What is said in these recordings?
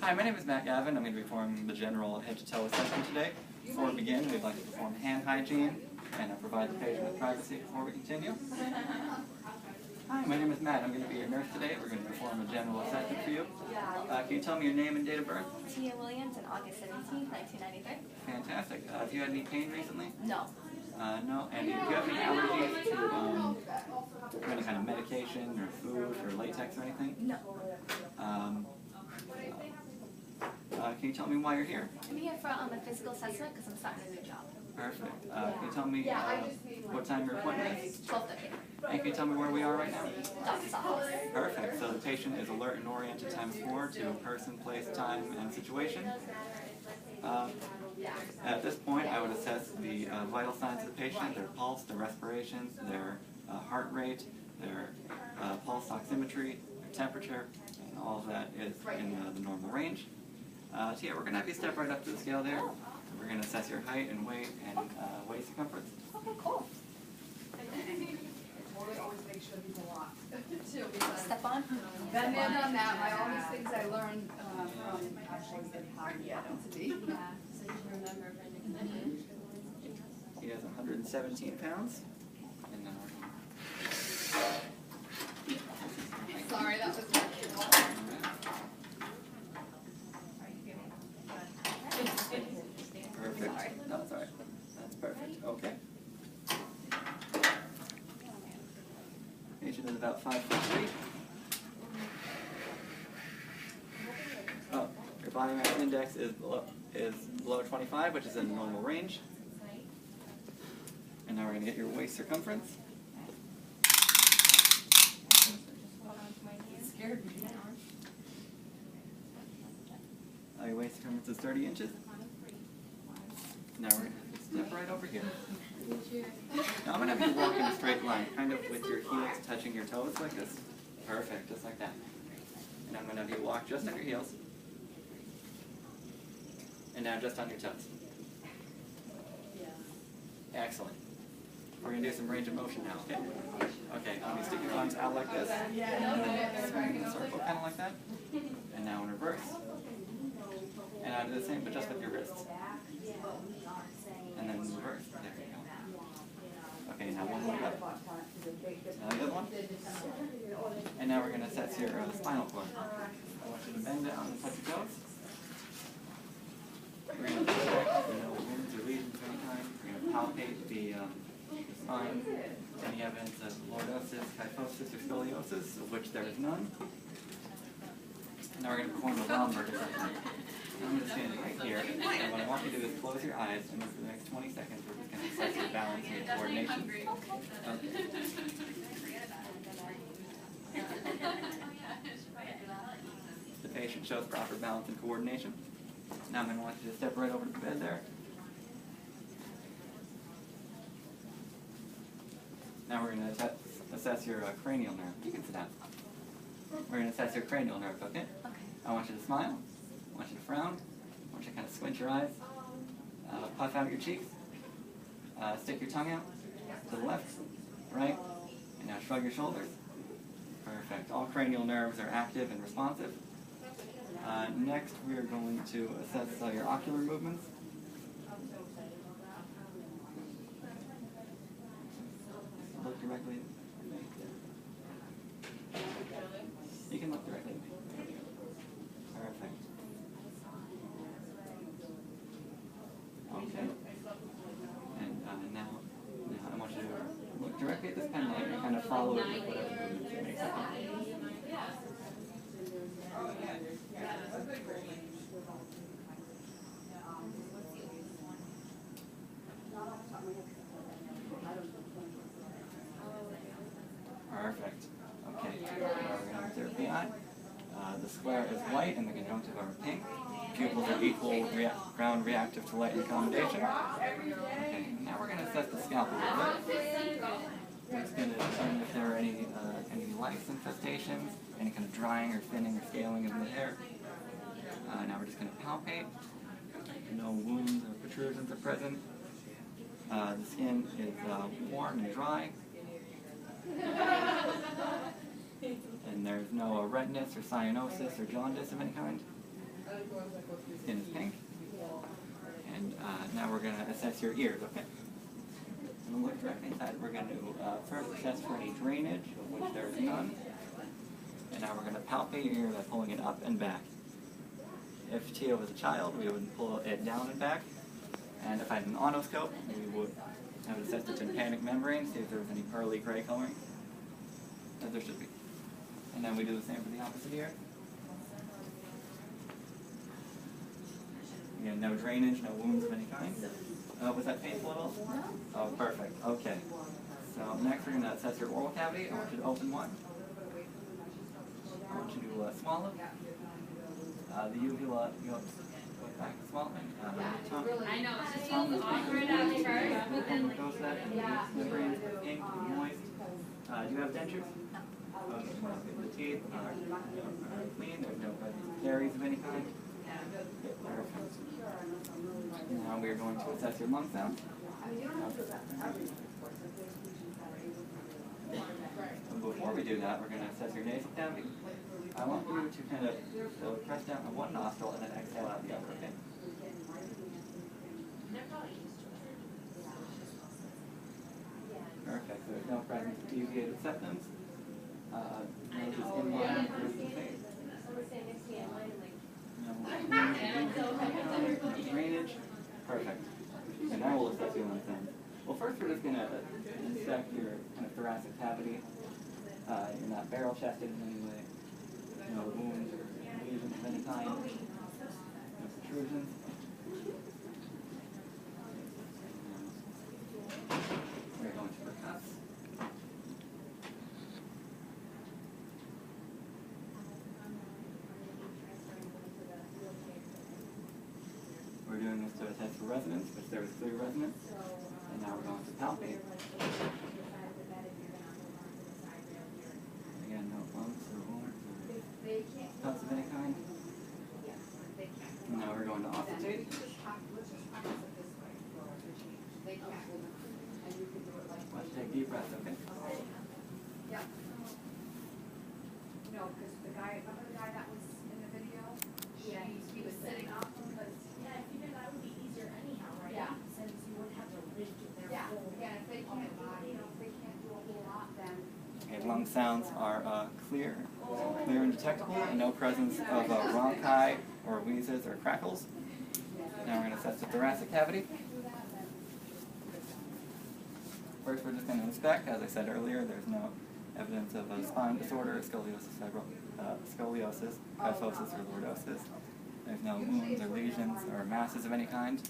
Hi, my name is Matt Gavin. I'm going to be performing the general head-to-toe assessment today. Before we begin, we'd like to perform hand hygiene and provide the patient with privacy before we continue. Hi, my name is Matt. I'm going to be your nurse today. We're going to perform a general assessment for you. Can you tell me your name and date of birth? Tia Williams on August 17, 1993. Fantastic. Have you had any pain recently? No. No. And do you have any allergies to any kind of medication or food or latex or anything? No. Can you tell me why you're here? I'm here for the physical assessment because I'm starting a new job. Perfect. Can you tell me what time your appointment is? 12:30. And can you tell me where we are right now? Doctor's office. Perfect. So the patient is alert and oriented times 4 to person, place, time, and situation. At this point, I would assess the vital signs of the patient, their pulse, their respirations, their heart rate, their pulse oximetry, their temperature, and all of that is in the normal range. So yeah, we're going to have you step right up to the scale there. We're going to assess your height and weight and waist circumference. Okay, cool. Always make sure he's a lot. Step on. Been there, done that. All these things I learned from actually in Harvard to be. So you can remember He has 117 pounds. And Sorry, that was perfect. No, it's all right. That's perfect. Okay. Patient is about 5'3". Oh, your body mass index is below 25, which is in the normal range. And now we're going to get your waist circumference. scared me. Your waist circumference is 30 inches. Now we're going to step right over here. Now I'm going to have you walk in a straight line, kind of with your heels touching your toes like this. Perfect, just like that. And I'm going to have you walk just on your heels. And now just on your toes. Excellent. We're going to do some range of motion now, okay? Okay, I'm going to stick your arms out like this, and then swing in a circle, kind of like that. And now in reverse. And I'll do the same, but just with your wrists. And then in reverse. There you go. Okay, now one more up. Now the other one. And now we're going to assess your spinal cord. I want you to bend down and touch your toes. We're going to check wounds or lesions of any kind. We're going to palpate the spine. Any evidence of lordosis, kyphosis, or scoliosis, of which there is none. And now we're going to perform a lumbar assessment. I'm going to stand right here, and what I want you to do is close your eyes, and for the next 20 seconds we're just going to assess your balance and your coordination. The patient shows proper balance and coordination. Now I'm going to want you to step right over to the bed there. Now we're going to assess your cranial nerve. You can sit down. We're going to assess your cranial nerve, okay? Okay. I want you to smile. I want you to frown. I want you to kind of squint your eyes. Puff out your cheeks. Stick your tongue out to the left, right, and now shrug your shoulders. Perfect. All cranial nerves are active and responsive. Next, we are going to assess your ocular movements. Look directly at me. You can look directly at me. Perfect. Okay. And now I want you to look directly at this pen light and kind of follow it with whatever movements you make. Perfect. Okay. We're going to observe the eye. The square is white and the conjunctiva are pink. Pupils are equal, round, reactive to light and accommodation. Okay, now we're going to assess the scalp a little bit. We're just going to determine if there are any lice infestations, any kind of drying or thinning or scaling of the hair. Now we're just going to palpate. No wounds or protrusions are present. The skin is warm and dry. And there's no redness or cyanosis or jaundice of any kind. Skin is pink. And now we're going to assess your ears, okay? I'm going to look directly inside. We're going to first assess for any drainage, of which there is none. And now we're going to palpate your ear by pulling it up and back. If Tio was a child, we would pull it down and back. And if I had an otoscope, we would have it assessed the tympanic membrane, see if there was any pearly gray coloring, as there should be. And then we do the same for the opposite ear. Again, no drainage, no wounds of any kind. Was that painful at all? No. Oh, perfect. Okay. So next we're going to assess your oral cavity. I want you to open one. I want you to swallow. The uvula, you go back to swallowing. Tongue. I know, it's just Tongue feels is awkward pink. at first, but then Goes that, and the membrane is pink and moist. Do you have dentures? Okay, the teeth are clean. There's no caries of any kind. Now we are going to assess your lung sound. Before we do that, we're going to assess your nasal cavity. I want you to kind of press down on one nostril and then exhale out the other, okay? Perfect. So there's no presence of deviated septums. Nose is in line with the face. No drainage. Perfect. And now we'll assess your lung sound. Well, first we're just going to inspect your kind of thoracic cavity. You're not barrel chested in any way. No wounds or lesions of any kind. No protrusions. We're going to percuss. We're doing this to assess for resonance, which there was clear resonance. And now we're going to palpate. Again, no bumps or wounds or cuts of any kind. And now we're going to auscultate. Let's take deep breaths, okay? Yeah. No, because the guy, remember the guy that was in the video? Yeah, he was sitting up because. yeah, I figured that would be easier anyhow, right? Yeah. Since you wouldn't have to lift their Yeah, whole yeah, if they can't, if they can't do a whole lot, then. Okay, lung sounds are clear and detectable, and no presence of bronchi or wheezes or crackles. Now we're going to assess the thoracic cavity. First, we're just going to inspect. As I said earlier, there's no evidence of a spine disorder, scoliosis, kyphosis, or lordosis. There's no wounds or lesions or masses of any kind.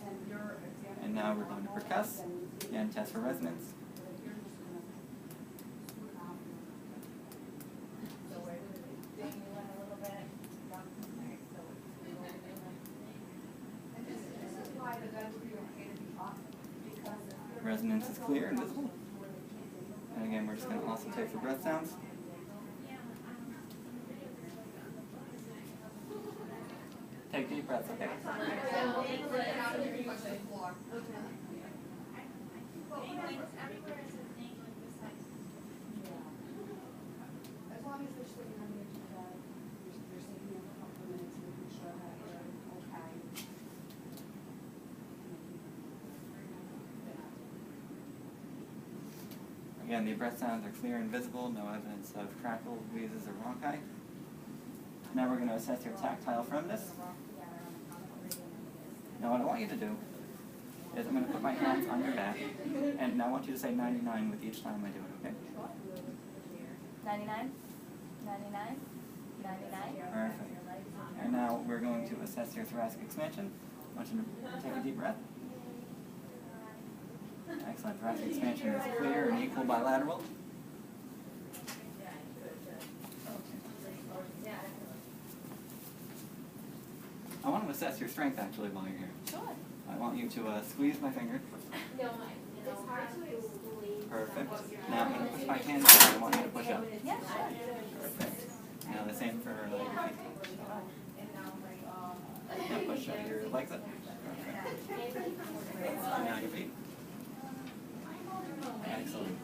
And now we're going to percuss and test for resonance. Resonance is clear and visible. And again, we're just going to also take for breath sounds. Take deep breaths, okay? As long as they're sitting on the edge of the bed, you're sitting there for a couple of minutes, making sure that they're okay. Again, the breath sounds are clear and visible, no evidence of crackles, wheezes, or bronchi. Now we're going to assess your tactile firmness. Now what I want you to do is I'm going to put my hands on your back, and I want you to say 99 with each time I do it, okay? 99, 99, 99. Perfect. And now we're going to assess your thoracic expansion. I want you to take a deep breath. Excellent. Thoracic expansion is clear and equal bilateral. I want to assess your strength actually while you're here. Sure. I want you to squeeze my finger. It's hard to explain. Perfect. Now I'm going to push my hands down. I want you to push up. Yeah, sure. Perfect. Now the same for your feet. Now push up your legs up. Perfect. Now your feet. Excellent.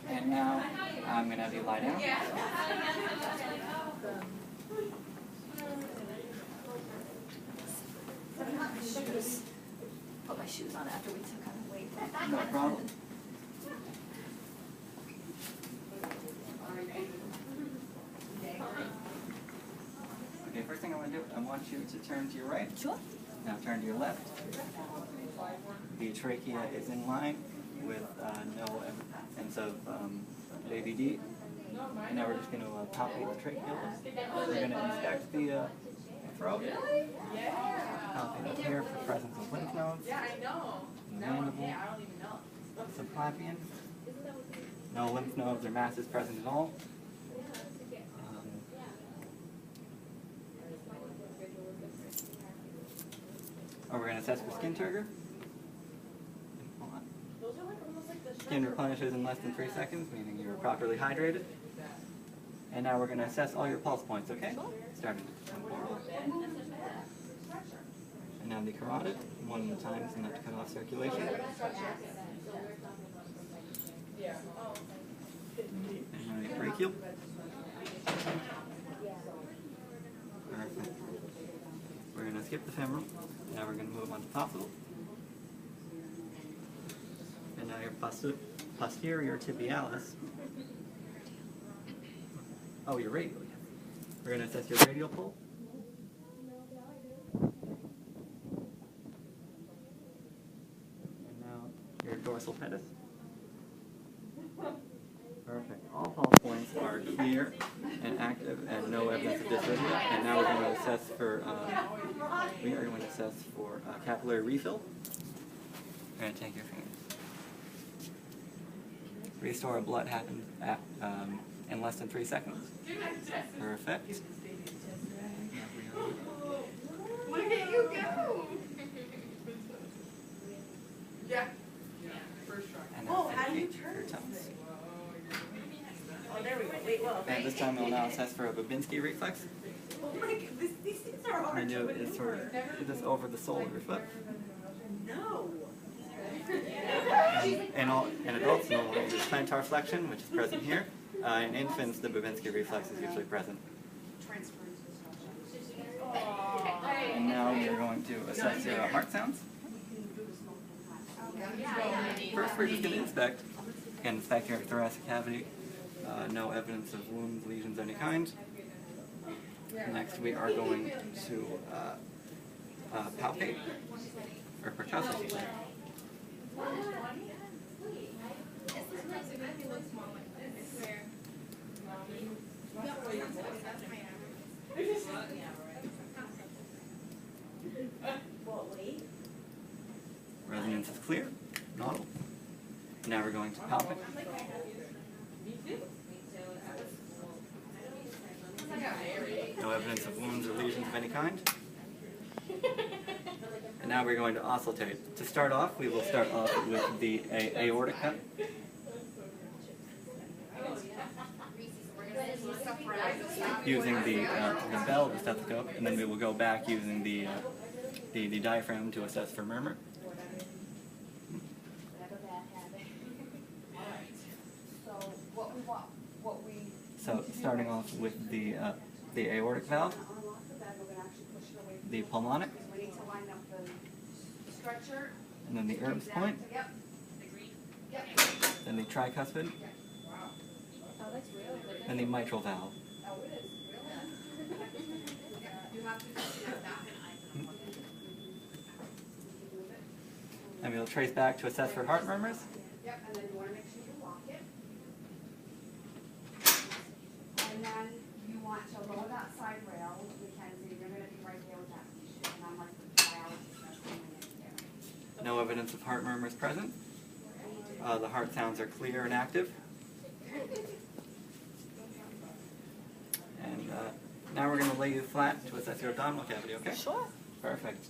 And now I'm going to have you lie down. shoes. Put my shoes on after we took on the weight. No problem. Okay, first thing I want to do, I want you to turn to your right. Sure. Now turn to your left. The trachea is in line with no evidence of ABD. And now we're just going to palpate the trachea. We're going to inspect the throat. Palpate up here for presence of lymph nodes. Mandible. Subclavian. No lymph nodes or masses present at all. We're going to assess for skin turgor. Skin replenishes in less than 3 seconds, meaning you were properly hydrated. And now we're going to assess all your pulse points, okay? Starting with temporal. And now the carotid, one at a time, so not to cut off circulation. And now the brachial. Perfect. We're going to skip the femoral. Now we're going to move on to possible. And now your posterior tibialis. Oh, your radial, yes. We're going to assess your radial pulse. And now your dorsal pedis. Perfect. All pulse points are clear and active and no evidence of dysrhythmia. And now we're going to assess for capillary refill. We're going to take your fingers. Restore of blood happens in less than 3 seconds. Perfect. Look at you go! Yeah. And Oh, then how do you feet, turn your this toes. thing? Oh, there we go. Wait, well, And this time we'll now assess for a Babinski reflex. oh my God, these things are hard And to do is sort maneuver. of do this over the sole of your foot. No. In adults, no longer is plantar flexion, which is present here. In infants, the Babinski reflex is usually present. And now we are going to assess your heart sounds. First, we're just going to inspect. Again, inspect your thoracic cavity. No evidence of wounds, lesions of any kind. Next, we are going to palpate, or percussive. Resonance is clear, nodal. Now we're going to palpate. No evidence of wounds or lesions of any kind. And now we're going to auscultate. To start off, we will start off with the aortic cup. Using the bell of the stethoscope, and then we will go back using the diaphragm to assess for murmur. So starting off with the aortic valve, the pulmonic, and then the Erb's point, then the tricuspid, and the mitral valve. And we'll trace back to assess for heart murmurs. Yep, and then you want to make sure you lock it. And then you want to lower that side rail, Mackenzie, you're going to be right there with that patient, and I'm like the biologist that's coming in there. No evidence of heart murmurs present. The heart sounds are clear and active. And now we're going to lay you flat to assess your abdominal cavity, okay? Sure. Perfect.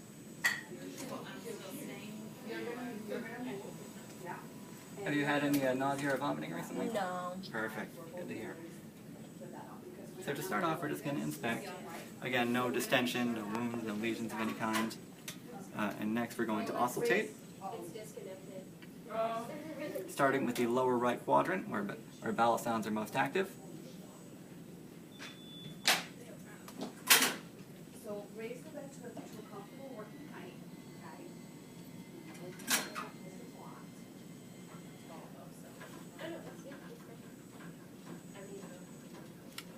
Have you had any nausea or vomiting recently? No. Perfect. Good to hear. So to start off, we're just going to inspect. Again, no distension, no wounds, no lesions of any kind. And next, we're going to auscultate. Starting with the lower right quadrant, where bowel sounds are most active. So raise the bed to a comfortable working height.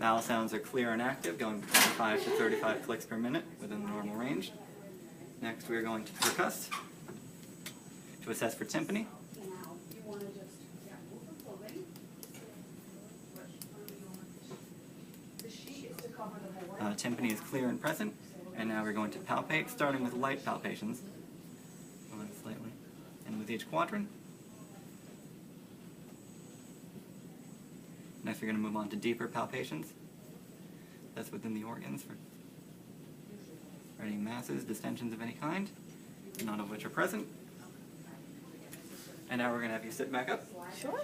Vowel sounds are clear and active, going between 5 to 35 clicks per minute within the normal range. Next, we are going to percuss to assess for timpani. Now, you want to just, move the clothing. The sheet is to cover the board. Timpani is clear and present. And now we're going to palpate, starting with light palpations. Going slightly. And with each quadrant. Next, we're going to move on to deeper palpations. That's within the organs for any masses, distensions of any kind, none of which are present. And now we're going to have you sit back up. Sure.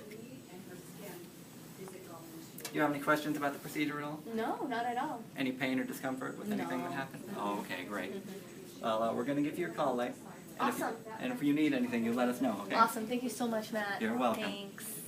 Do you have any questions about the procedure at all? No, not at all. Any pain or discomfort with anything that No. happened? Oh, okay, great. Well, we're going to give you a call, and Awesome. and if you need anything, you let us know, okay? Awesome. Thank you so much, Matt. You're welcome. Thanks.